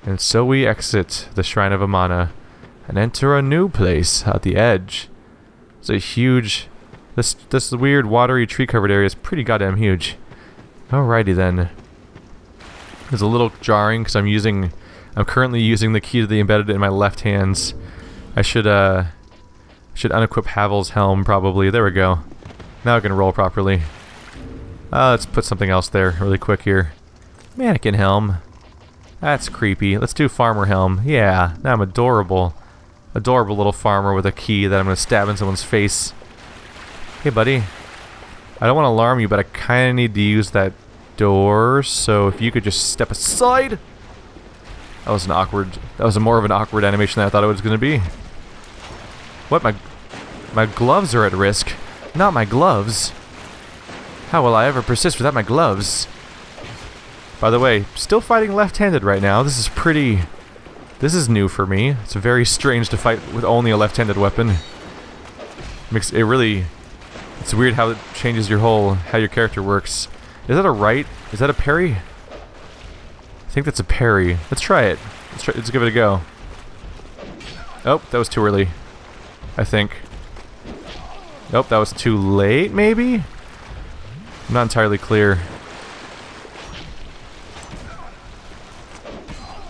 And so we exit the Shrine of Amana and enter a new place at the edge. It's a huge... This weird watery tree-covered area is pretty goddamn huge. Alrighty then. It's a little jarring because I'm currently using the key to the embedded in my left hands. I should unequip Havel's helm probably. There we go. Now I can roll properly. Let's put something else there really quick here. Mannequin helm. That's creepy. Let's do farmer helm. Yeah, now I'm adorable. Adorable little farmer with a key that I'm gonna stab in someone's face. Hey buddy. I don't want to alarm you, but I kinda need to use that door, so if you could just step aside. That was more of an awkward animation than I thought it was gonna be. What, my gloves are at risk? Not my gloves. How will I ever persist without my gloves? By the way, still fighting left-handed right now. This is new for me. It's very strange to fight with only a left-handed weapon. It's weird how it changes how your character works. Is that a right? Is that a parry? I think that's a parry. Let's try it. Let's give it a go. Oh, that was too early. I think. Nope, that was too late, maybe? I'm not entirely clear.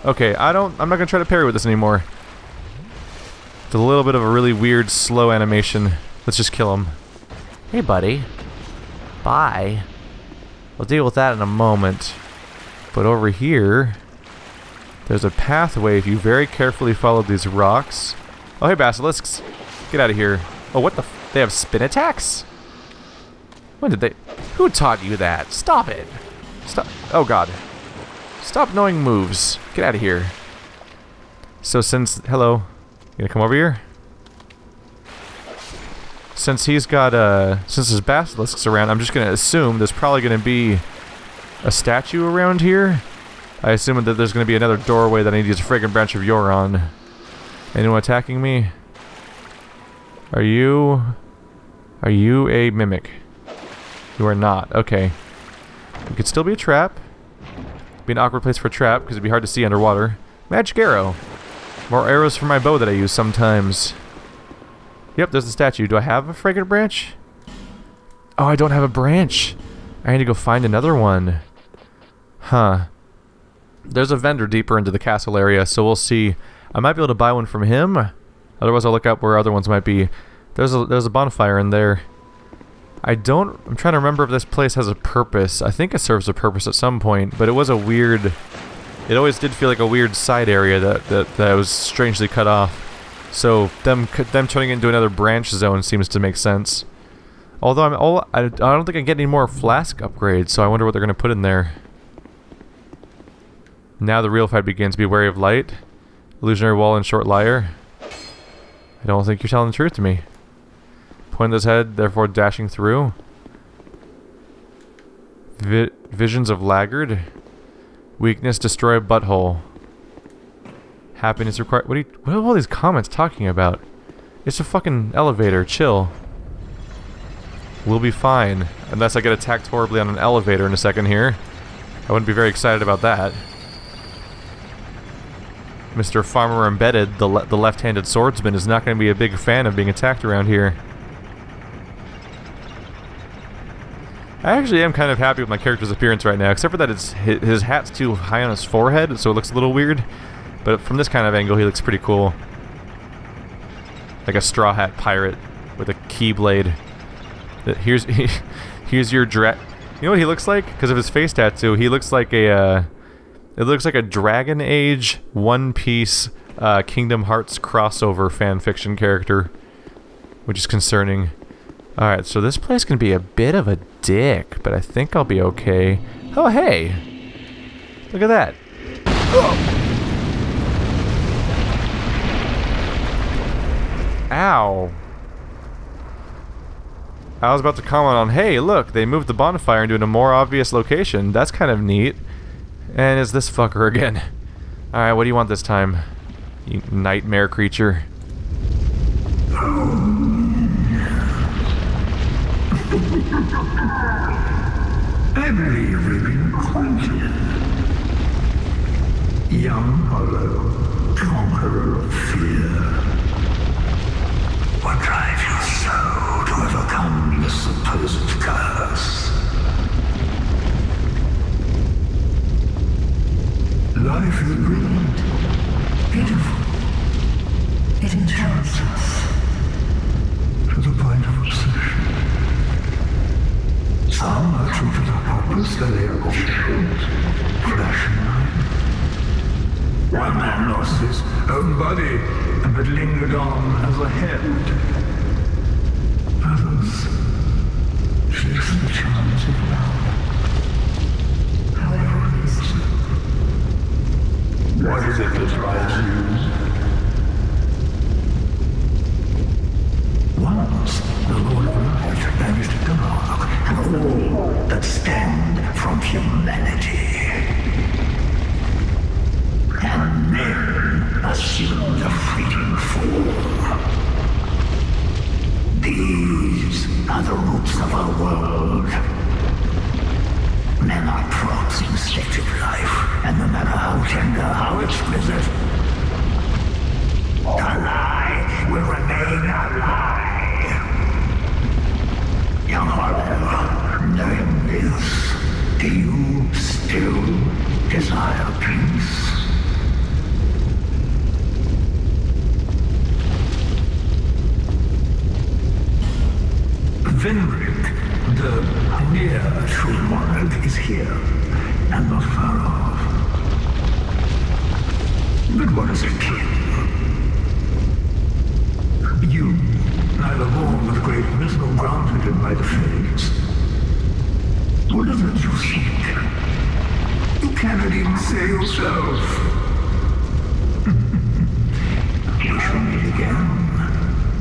Okay, I'm not gonna try to parry with this anymore. It's a little bit of a really weird, slow animation. Let's just kill him. Hey, buddy. Bye. We'll deal with that in a moment. But over here, there's a pathway if you very carefully follow these rocks. Oh, hey, basilisks. Get out of here. Oh, what the f— they have spin attacks? When did they— who taught you that? Stop it. Stop— oh god. Stop knowing moves. Get out of here. So since— hello. You gonna come over here? Since he's got, since there's basilisks around, I'm just gonna assume there's probably gonna be a statue around here. I assume that there's gonna be another doorway that I need to use a friggin' branch of yore on. Anyone attacking me? Are you a mimic? You are not. Okay. It could still be a trap. Be an awkward place for a trap because it'd be hard to see underwater. Magic arrow. More arrows for my bow that I use sometimes. Yep, there's the statue. Do I have a fragrant branch? Oh, I don't have a branch. I need to go find another one. Huh. There's a vendor deeper into the castle area, so we'll see. I might be able to buy one from him. Otherwise, I'll look up where other ones might be. There's a bonfire in there. I'm trying to remember if this place has a purpose. I think it serves a purpose at some point, but it was a weird... it always did feel like a weird side area that was strangely cut off. So them turning into another branch zone seems to make sense. Although I don't think I get any more flask upgrades, so I wonder what they're gonna put in there. Now the real fight begins. Be wary of light. Illusionary wall and short liar. I don't think you're telling the truth to me. Pointless head, therefore dashing through. Visions of laggard. Weakness, destroy a butthole. Happiness required. What are all these comments talking about? It's a fucking elevator. Chill. We'll be fine. Unless I get attacked horribly on an elevator in a second here. I wouldn't be very excited about that. Mr. Farmer Embedded, the left-handed swordsman, is not going to be a big fan of being attacked around here. I actually am kind of happy with my character's appearance right now, except for that his hat's too high on his forehead, so it looks a little weird. But from this kind of angle, he looks pretty cool. Like a straw hat pirate with a keyblade. Here's your You know what he looks like? Because of his face tattoo, he looks like a... it looks like a Dragon Age, One Piece, Kingdom Hearts crossover fanfiction character. Which is concerning. Alright, so this place can be a bit of a dick, but I think I'll be okay. Oh, hey! Look at that. Oh. Ow. I was about to comment on, hey, look, they moved the bonfire into a more obvious location. That's kind of neat. And it's this fucker again. Alright, what do you want this time? You nightmare creature. I believe we've been quoted. Young hollow, conqueror of fear. What drives your soul to overcome this supposed curse? Life is brilliant, beautiful. It enchants us to the point of obsession. Some are true to the purpose that they are fulfilled, flesh and mind. One man lost his own body, but lingered on as a head. Others chase the charms of love. However it is. What is it that drives you? Once, the Lord of Light banished dark and all that stand from humanity. And men assumed a fleeting form. These are the roots of our world. Men are props in state of life, and no matter how tender, how exquisite, the lie will remain a lie. Young Harlow, knowing this, do you still desire peace? Venric, the near true monarch, is here, and not far off. But what is a king? You, neither born with great wisdom nor granted it by the fates. What is it you seek? You cannot even say yourself. We shall meet again,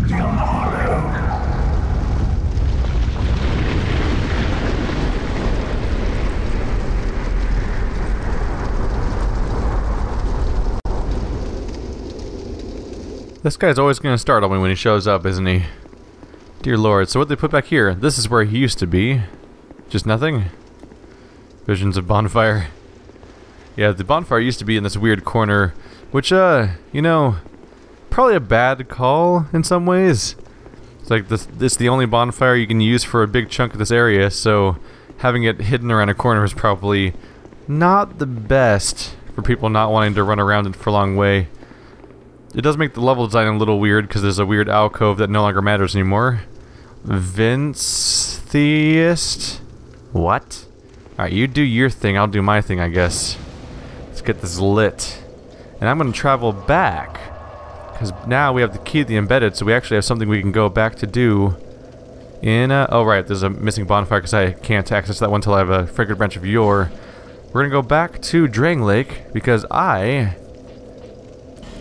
young Harlow. This guy's always going to startle me when he shows up, isn't he? Dear Lord, so what they put back here? This is where he used to be. Just nothing? Visions of bonfire. Yeah, the bonfire used to be in this weird corner, which, you know, probably a bad call in some ways. It's like this is the only bonfire you can use for a big chunk of this area, so having it hidden around a corner is probably not the best for people not wanting to run around it for a long way. It does make the level design a little weird because there's a weird alcove that no longer matters anymore. Vince Theist? What? Alright, you do your thing, I'll do my thing, I guess. Let's get this lit. And I'm going to travel back. Because now we have the key to the embedded, so we actually have something we can go back to do. Oh right, there's a missing bonfire because I can't access that one until I have a fragrant branch of yore. We're going to go back to Drangleic because I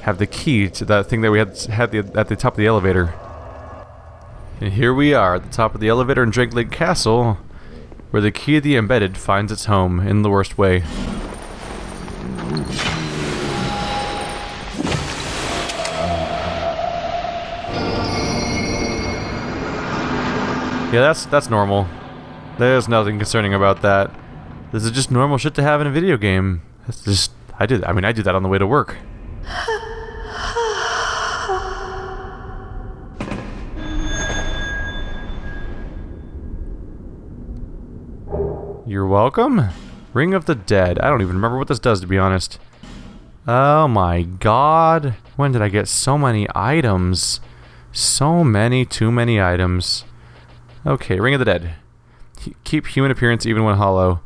have the key to that thing that we had at the top of the elevator. And here we are at the top of the elevator in Drangleic Castle, where the key of the embedded finds its home in the worst way. Yeah, that's normal. There's nothing concerning about that. This is just normal shit to have in a video game. That's just I do that on the way to work. You're welcome? Ring of the Dead. I don't even remember what this does, to be honest. Oh my god. When did I get so many items? So many, too many items. Okay, Ring of the Dead. Keep human appearance even when hollow.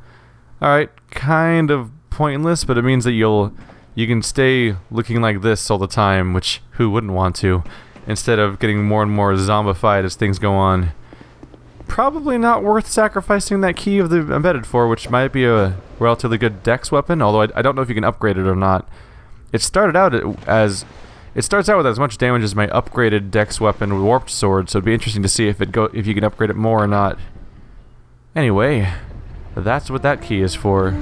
Alright, kind of pointless, but it means that you can stay looking like this all the time, which who wouldn't want to, instead of getting more and more zombified as things go on. Probably not worth sacrificing that key of the embedded for, which might be a relatively good dex weapon, although I don't know if you can upgrade it or not. It starts out with as much damage as my upgraded dex weapon, Warped Sword, so it'd be interesting to see if you can upgrade it more or not. Anyway, that's what that key is for.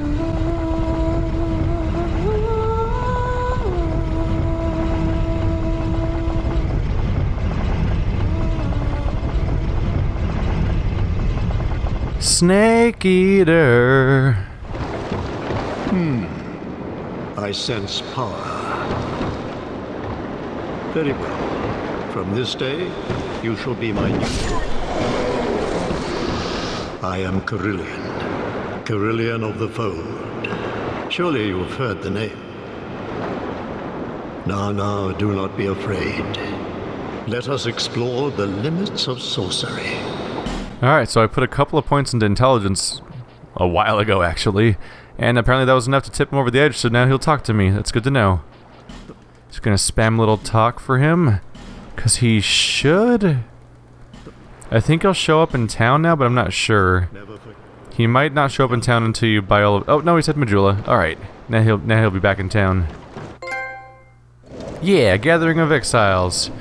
Snake Eater. I sense power. Very well. From this day, you shall be my new. I am Carillion. Carillion of the Fold. Surely you have heard the name. Now, do not be afraid. Let us explore the limits of sorcery. Alright, so I put a couple of points into intelligence a while ago, actually. And apparently that was enough to tip him over the edge, so now he'll talk to me. That's good to know. Just gonna spam a little talk for him. Because he should... I think he'll show up in town now, but I'm not sure. He might not show up in town until you buy all of... Oh, no, he said Majula. Alright. Now he'll be back in town. Yeah, Gathering of Exiles.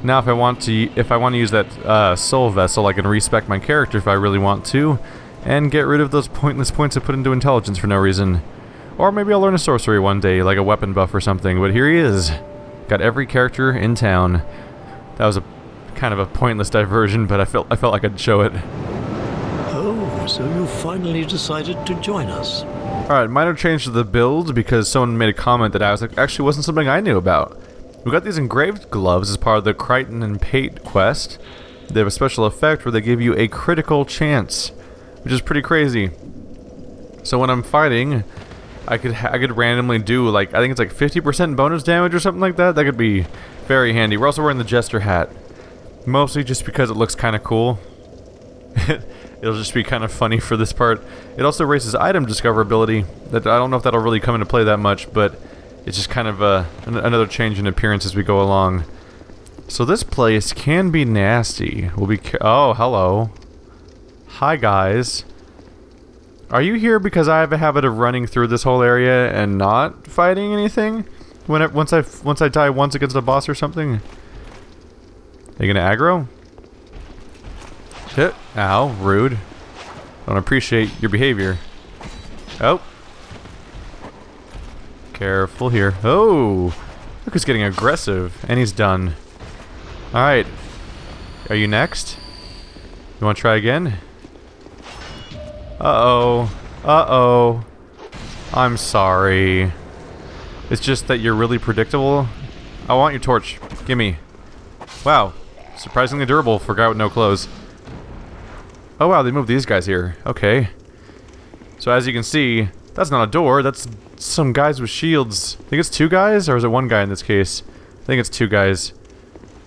Now if I want to use that soul vessel, I can respec my character if I really want to, and get rid of those pointless points I put into intelligence for no reason. Or maybe I'll learn a sorcery one day, like a weapon buff or something, but here he is. Got every character in town. That was a kind of a pointless diversion, but I felt like I'd show it. Oh, so you finally decided to join us. Alright, minor change to the build because someone made a comment that I was like, actually wasn't something I knew about. We got these engraved gloves as part of the Crichton and Pate quest. They have a special effect where they give you a critical chance, which is pretty crazy. So when I'm fighting, I could randomly do like, I think it's like 50% bonus damage or something like that. That could be very handy. We're also wearing the Jester hat, mostly just because it looks kind of cool. It'll just be kind of funny for this part. It also raises item discoverability. That I don't know if that'll really come into play that much, but it's just kind of another change in appearance as we go along. So this place can be nasty. We'll be oh, hello. Hi guys. Are you here because I have a habit of running through this whole area and not fighting anything? Once I die once against a boss or something? Are you gonna aggro? Hit. Ow, rude. Don't appreciate your behavior. Oh. Careful here. Oh! Look who's getting aggressive. And he's done. Alright. Are you next? You wanna try again? Uh-oh. Uh-oh. I'm sorry. It's just that you're really predictable. I want your torch. Gimme. Wow. Surprisingly durable for a guy with no clothes. Oh wow, they moved these guys here. Okay. So as you can see, that's not a door, that's some guys with shields. I think it's two guys, or is it one guy in this case? I think it's two guys.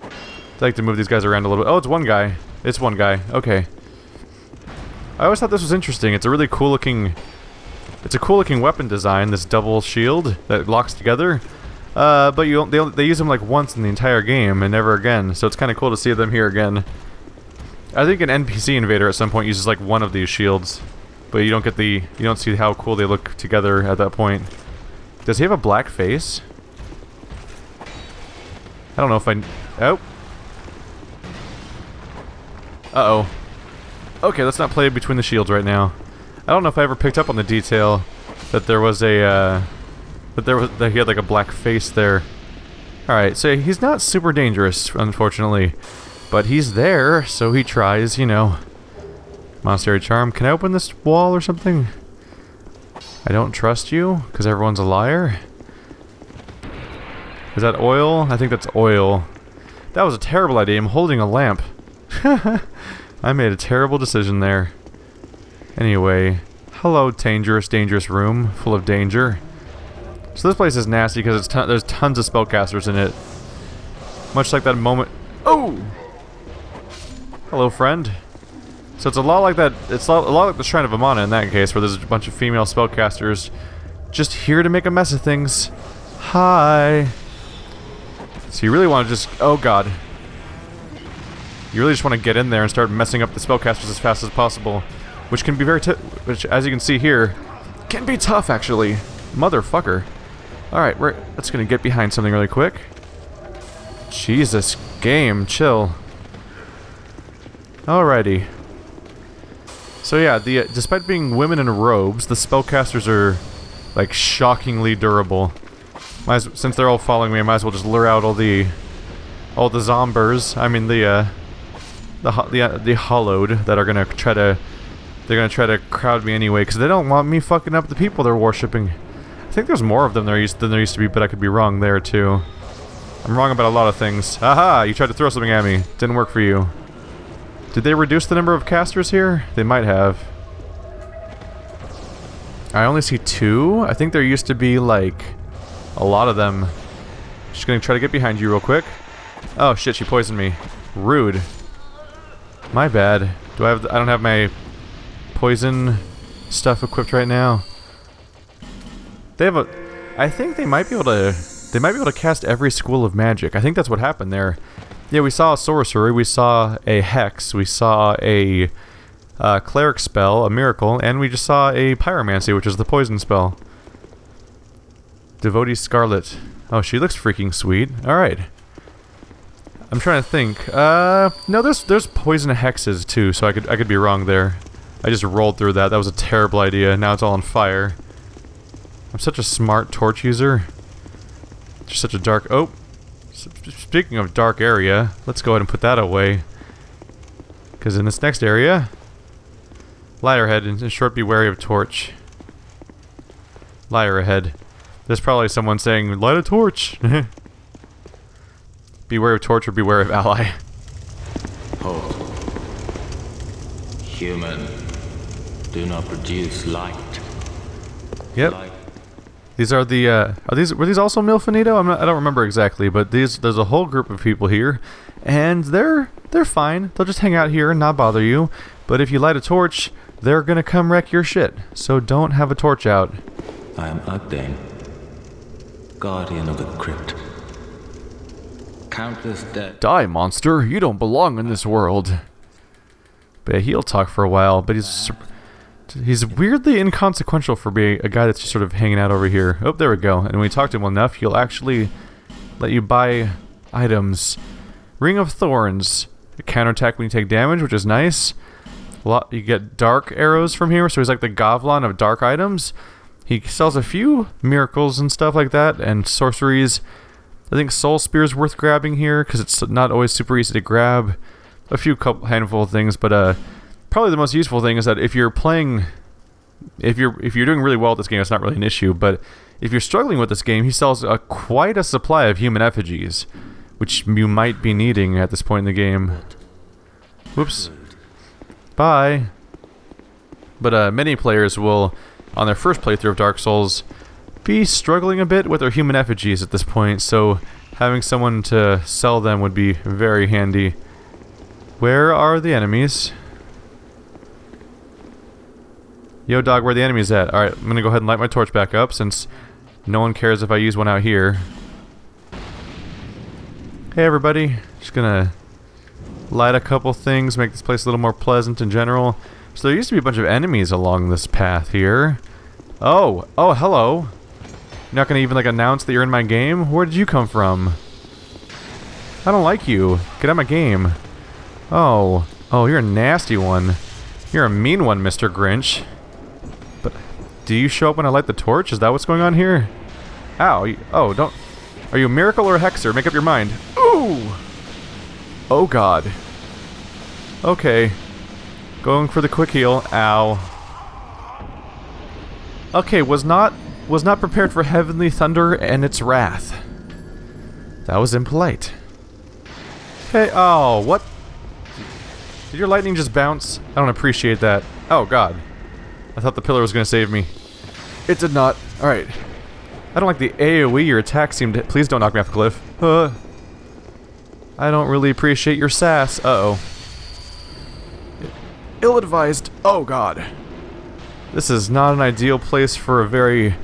I'd like to move these guys around a little bit. Oh, it's one guy. It's one guy. Okay. I always thought this was interesting. It's a really cool looking... It's a cool looking weapon design, this double shield that locks together. But they use them like once in the entire game and never again, so it's kind of cool to see them here again. I think an NPC invader at some point uses like one of these shields, but you don't see how cool they look together at that point. Does he have a black face? I don't know if I... Oh. Uh-oh. Okay, let's not play between the shields right now. I don't know if I ever picked up on the detail that there was a, that he had like a black face there. Alright, so he's not super dangerous, unfortunately. But he's there, so he tries, you know. Monastery Charm. Can I open this wall or something? I don't trust you, because everyone's a liar. Is that oil? I think that's oil. That was a terrible idea. I'm holding a lamp. I made a terrible decision there. Anyway. Hello, dangerous room. Full of danger. So this place is nasty because there's tons of spellcasters in it. Much like that moment... Oh! Hello, friend. So it's a lot like that. It's a lot like the Shrine of Amana in that case, where there's a bunch of female spellcasters just here to make a mess of things. Hi. So you really want to just... Oh god. You really just want to get in there and start messing up the spellcasters as fast as possible, which can be which, as you can see here, can be tough actually. Motherfucker. All right, we're let's gonna get behind something really quick. Jesus, game, chill. Alrighty. So yeah, despite being women in robes, the spellcasters are like shockingly durable. Since they're all following me, I might as well just lure out all the zombers. I mean the hollowed that are gonna try to crowd me anyway, because they don't want me fucking up the people they're worshipping. I think there's more of them than there used to be, but I could be wrong there too. I'm wrong about a lot of things. Haha! You tried to throw something at me. Didn't work for you. Did they reduce the number of casters here? They might have. I only see 2. I think there used to be like a lot of them. Just gonna try to get behind you real quick. Oh shit! She poisoned me. Rude. My bad. I don't have my poison stuff equipped right now. They have a. I think they might be able to. They might be able to cast every school of magic. I think that's what happened there. Yeah, we saw a sorcery, we saw a hex, we saw a cleric spell, a miracle, and we just saw a pyromancy, which is the poison spell. Devotee Scarlet. Oh, she looks freaking sweet. All right. I'm trying to think. No, there's poison hexes too, so I could be wrong there. I just rolled through that. That was a terrible idea. Now it's all on fire. I'm such a smart torch user. Just such a dark... Oh! Speaking of dark area, let's go ahead and put that away. Because in this next area... Liar ahead, in short, be wary of torch. Liar ahead. There's probably someone saying, light a torch! Beware of torch or beware of ally. Hold. Human, do not produce light. Yep. Light. These are the, were these also Milfinito? I don't remember exactly, but there's a whole group of people here, and they're fine. They'll just hang out here and not bother you, but if you light a torch, they're gonna come wreck your shit, so don't have a torch out. I am Undead, guardian of the Crypt. Countless dead. Die, monster! You don't belong in this world. But he'll talk for a while, but he's weirdly inconsequential for being a guy that's just sort of hanging out over here. Oh, there we go. And when you talk to him enough, he'll actually let you buy items. Ring of Thorns. A counterattack when you take damage, which is nice. You get dark arrows from here, so he's like the Govlon of dark items. He sells a few miracles and stuff like that, and sorceries. I think Soul Spear is worth grabbing here, because it's not always super easy to grab. A few handful of things, but probably the most useful thing is that if you're playing, if you're doing really well at this game, it's not really an issue. But if you're struggling with this game, he sells quite a supply of human effigies, which you might be needing at this point in the game. Whoops. Bye. But many players will, on their first playthrough of Dark Souls, be struggling a bit with their human effigies at this point. So having someone to sell them would be very handy. Where are the enemies? Yo, dog, where are the enemies at? Alright, I'm gonna go ahead and light my torch back up, since no one cares if I use one out here. Hey, everybody. Just gonna light a couple things, make this place a little more pleasant in general. So there used to be a bunch of enemies along this path here. Oh, hello. You're not gonna even, like, announce that you're in my game? Where did you come from? I don't like you. Get out of my game. Oh, you're a nasty one. You're a mean one, Mr. Grinch. But do you show up when I light the torch? Is that what's going on here? Ow. Oh, don't... Are you a miracle or a hexer? Make up your mind. Ooh! Oh, God. Okay. Going for the quick heal. Ow. Okay, was not prepared for heavenly thunder and its wrath. That was impolite. Hey, oh, what? Did your lightning just bounce? I don't appreciate that. Oh, God. I thought the pillar was going to save me. It did not. Alright. I don't like the AoE your attack seemed to... Please don't knock me off the cliff. I don't really appreciate your sass. Uh-oh. Ill-advised. Oh, God. This is not an ideal place for a very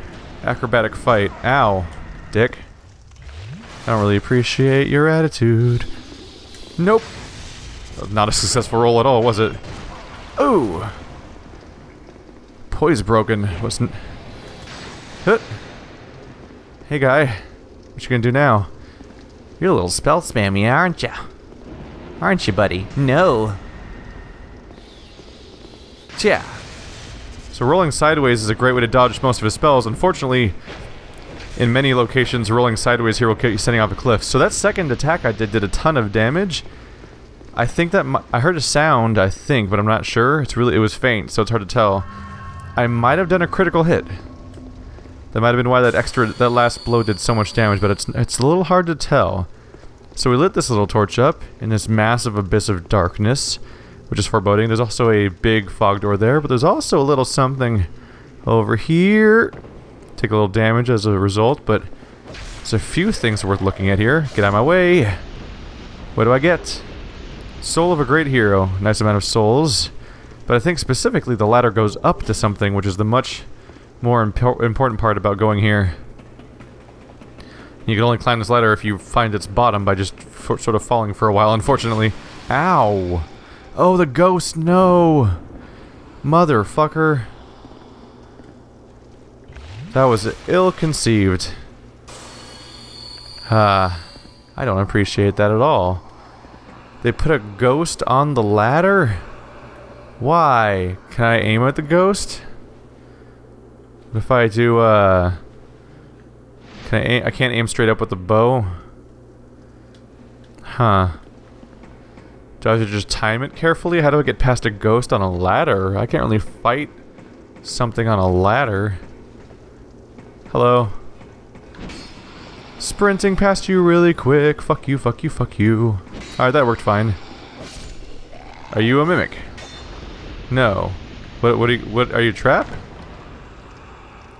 acrobatic fight. Ow. Dick. I don't really appreciate your attitude. Nope. Not a successful roll at all, was it? Ooh. Poise broken. Wasn't... Hut. Hey, guy. What you gonna do now? You're a little spell spammy, aren't ya? Aren't you, buddy? No. Yeah. So rolling sideways is a great way to dodge most of his spells. Unfortunately, in many locations, rolling sideways here will get you sending off a cliff. So that second attack I did a ton of damage. I think that I heard a sound, I think, but I'm not sure. It was faint, so it's hard to tell. I might have done a critical hit. That might have been why that last blow did so much damage, but it's a little hard to tell. So we lit this little torch up in this massive abyss of darkness, which is foreboding. There's also a big fog door there, but there's also a little something over here. Take a little damage as a result, but there's a few things worth looking at here. Get out of my way. What do I get? Soul of a great hero. Nice amount of souls. But I think specifically the ladder goes up to something, which is the much more important part about going here. You can only climb this ladder if you find its bottom by just sort of falling for a while, unfortunately. Ow! Oh, the ghost, no! Motherfucker. That was ill-conceived. I don't appreciate that at all. They put a ghost on the ladder? Why? Can I aim at the ghost? What if I do, Can I aim? I can't aim straight up with the bow? Huh. Do I have to just time it carefully? How do I get past a ghost on a ladder? I can't really fight something on a ladder. Hello? Sprinting past you really quick. Fuck you, fuck you, fuck you. Alright, that worked fine. Are you a mimic? No. What are you a trap?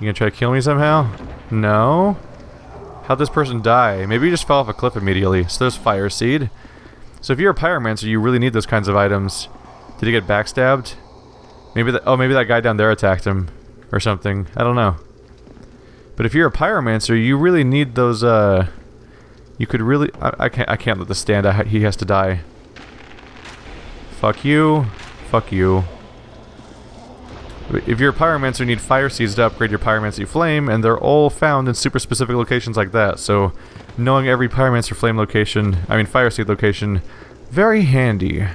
You gonna try to kill me somehow? No? How'd this person die? Maybe he just fell off a cliff immediately. So there's fire seed. So if you're a pyromancer, you really need those kinds of items. Did he get backstabbed? Maybe maybe that guy down there attacked him. Or something. I don't know. But if you're a pyromancer, you really need those, you could really... I can't let this stand. He has to die. Fuck you. Fuck you. If you're a pyromancer, you need fire seeds to upgrade your pyromancy flame, and they're all found in super specific locations like that, so knowing every pyromancer flame location, I mean fire seed location, very handy.